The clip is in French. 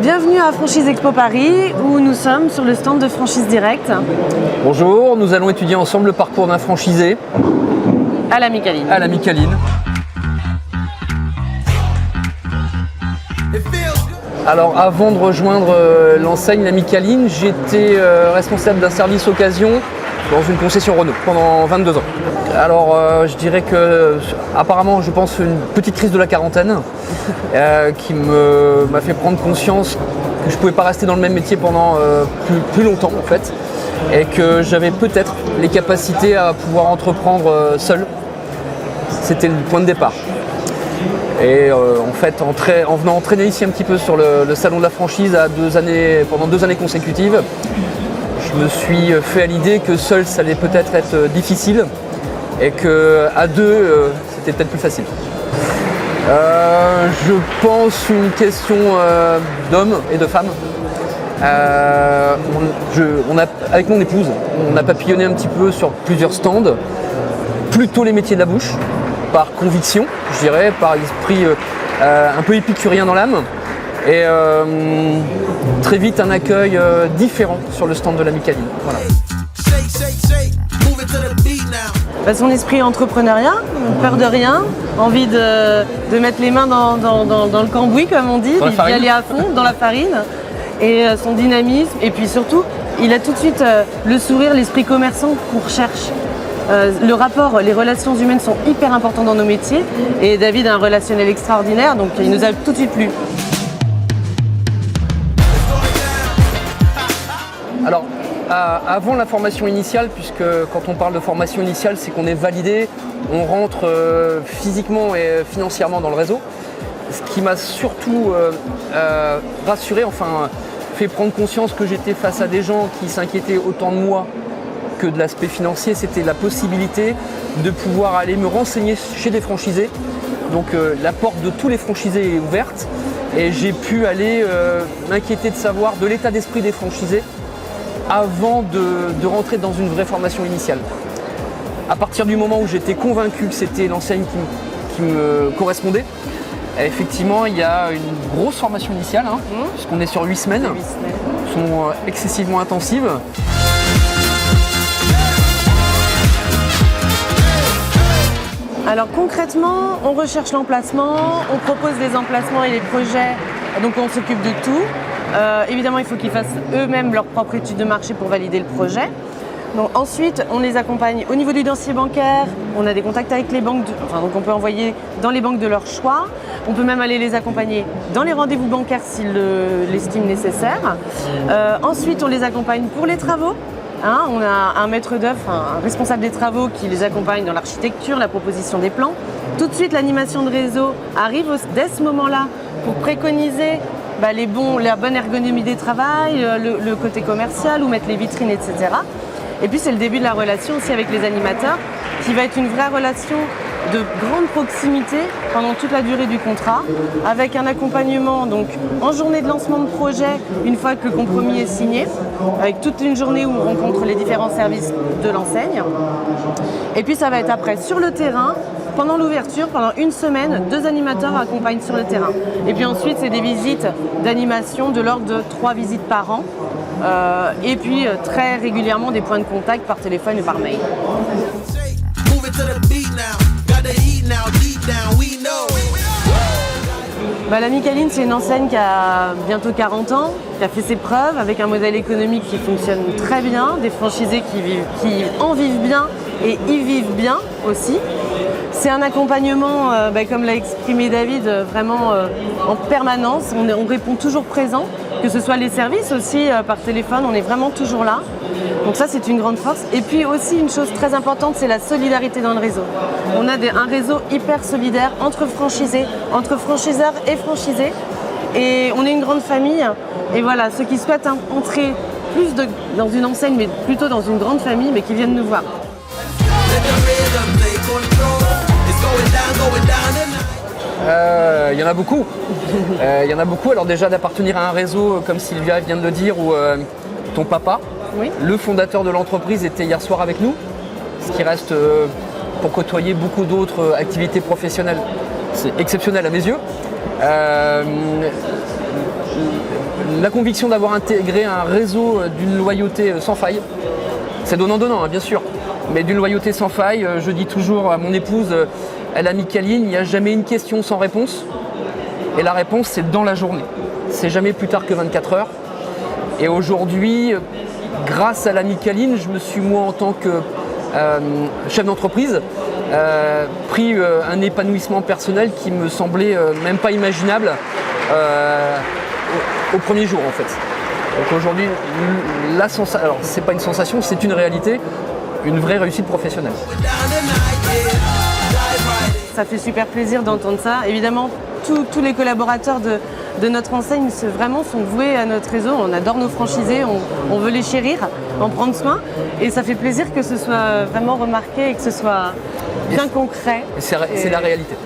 Bienvenue à Franchise Expo Paris où nous sommes sur le stand de Franchise Direct. Bonjour, nous allons étudier ensemble le parcours d'un franchisé à la Micaline. Alors avant de rejoindre l'enseigne La Micaline, j'étais responsable d'un service occasion dans une concession Renault pendant 22 ans. Alors je dirais que apparemment je pense une petite crise de la quarantaine qui m'a fait prendre conscience que je ne pouvais pas rester dans le même métier pendant plus longtemps en fait, et que j'avais peut-être les capacités à pouvoir entreprendre seul. C'était le point de départ. Et en fait, en venant entraîner ici un petit peu sur le salon de la franchise pendant 2 années consécutives, je me suis fait à l'idée que seul ça allait peut-être être difficile et qu'à deux c'était peut-être plus facile. Je pense une question d'hommes et de femmes. Avec mon épouse, on a papillonné un petit peu sur plusieurs stands, plutôt les métiers de la bouche, par conviction, je dirais, par esprit un peu épicurien dans l'âme. Et très vite un accueil différent sur le stand de la Micaline. Voilà. Son esprit entrepreneuriat, peur de rien, envie de mettre les mains dans le cambouis comme on dit, d'y aller à fond dans la farine, et son dynamisme, et puis surtout il a tout de suite le sourire, l'esprit commerçant qu'on recherche. Le rapport, les relations humaines sont hyper importants dans nos métiers, et David a un relationnel extraordinaire, donc il nous a tout de suite plu. Alors, avant la formation initiale, puisque quand on parle de formation initiale, c'est qu'on est validé, on rentre physiquement et financièrement dans le réseau. Ce qui m'a surtout rassuré, enfin fait prendre conscience que j'étais face à des gens qui s'inquiétaient autant de moi que de l'aspect financier, c'était la possibilité de pouvoir aller me renseigner chez des franchisés. Donc la porte de tous les franchisés est ouverte et j'ai pu aller m'inquiéter de savoir de l'état d'esprit des franchisés avant de rentrer dans une vraie formation initiale. À partir du moment où j'étais convaincu que c'était l'enseigne qui me correspondait, effectivement il y a une grosse formation initiale, puisqu'on est sur 8 semaines, qui sont excessivement intensives. Alors concrètement, on recherche l'emplacement, on propose des emplacements et les projets, donc on s'occupe de tout. Évidemment, il faut qu'ils fassent eux-mêmes leur propre étude de marché pour valider le projet. Donc, ensuite, on les accompagne au niveau du dossier bancaire. On a des contacts avec les banques, donc on peut envoyer dans les banques de leur choix. On peut même aller les accompagner dans les rendez-vous bancaires s'ils l'estiment nécessaire. Ensuite, on les accompagne pour les travaux. On a un maître d'œuvre, un responsable des travaux qui les accompagne dans l'architecture, la proposition des plans. Tout de suite, l'animation de réseau arrive dès ce moment-là pour préconiser la bonne ergonomie des travails, le côté commercial, où mettre les vitrines, etc. Et puis c'est le début de la relation aussi avec les animateurs, qui va être une vraie relation de grande proximité pendant toute la durée du contrat, avec un accompagnement donc en journée de lancement de projet, une fois que le compromis est signé, avec toute une journée où on rencontre les différents services de l'enseigne. Et puis ça va être après sur le terrain. Pendant l'ouverture, pendant 1 semaine, 2 animateurs accompagnent sur le terrain. Et puis ensuite, c'est des visites d'animation de l'ordre de 3 visites par an. Et puis très régulièrement des points de contact par téléphone et par mail. La Micaline, c'est une enseigne qui a bientôt 40 ans, qui a fait ses preuves avec un modèle économique qui fonctionne très bien, des franchisés qui en vivent bien et y vivent bien aussi. C'est un accompagnement, comme l'a exprimé David, vraiment en permanence. On répond toujours présent, que ce soit les services aussi par téléphone, on est vraiment toujours là. Donc ça, c'est une grande force. Et puis aussi, une chose très importante, c'est la solidarité dans le réseau. On a un réseau hyper solidaire entre franchisés, entre franchiseurs et franchisés. Et on est une grande famille. Et voilà, ceux qui souhaitent entrer plus dans une enseigne, mais plutôt dans une grande famille, mais qui viennent nous voir. Il y en a beaucoup. Il y en a beaucoup. Alors déjà d'appartenir à un réseau, comme Sylvia vient de le dire, où ton papa, le fondateur de l'entreprise, était hier soir avec nous, ce qui reste pour côtoyer beaucoup d'autres activités professionnelles. C'est exceptionnel à mes yeux. la conviction d'avoir intégré un réseau d'une loyauté sans faille. C'est donnant-donnant, hein, bien sûr, mais d'une loyauté sans faille. Je dis toujours à mon épouse, elle a mis Caline, il n'y a jamais une question sans réponse. Et la réponse, c'est dans la journée. C'est jamais plus tard que 24 heures. Et aujourd'hui, grâce à l'ami Caline, je me suis, moi, en tant que chef d'entreprise, pris un épanouissement personnel qui me semblait même pas imaginable au premier jour, en fait. Donc aujourd'hui, alors c'est pas une sensation, c'est une réalité, une vraie réussite professionnelle. Ça fait super plaisir d'entendre ça. Évidemment, tous les collaborateurs de notre enseigne vraiment sont voués à notre réseau. On adore nos franchisés, on veut les chérir, en prendre soin. Et ça fait plaisir que ce soit vraiment remarqué et que ce soit bien concret. C'est la réalité.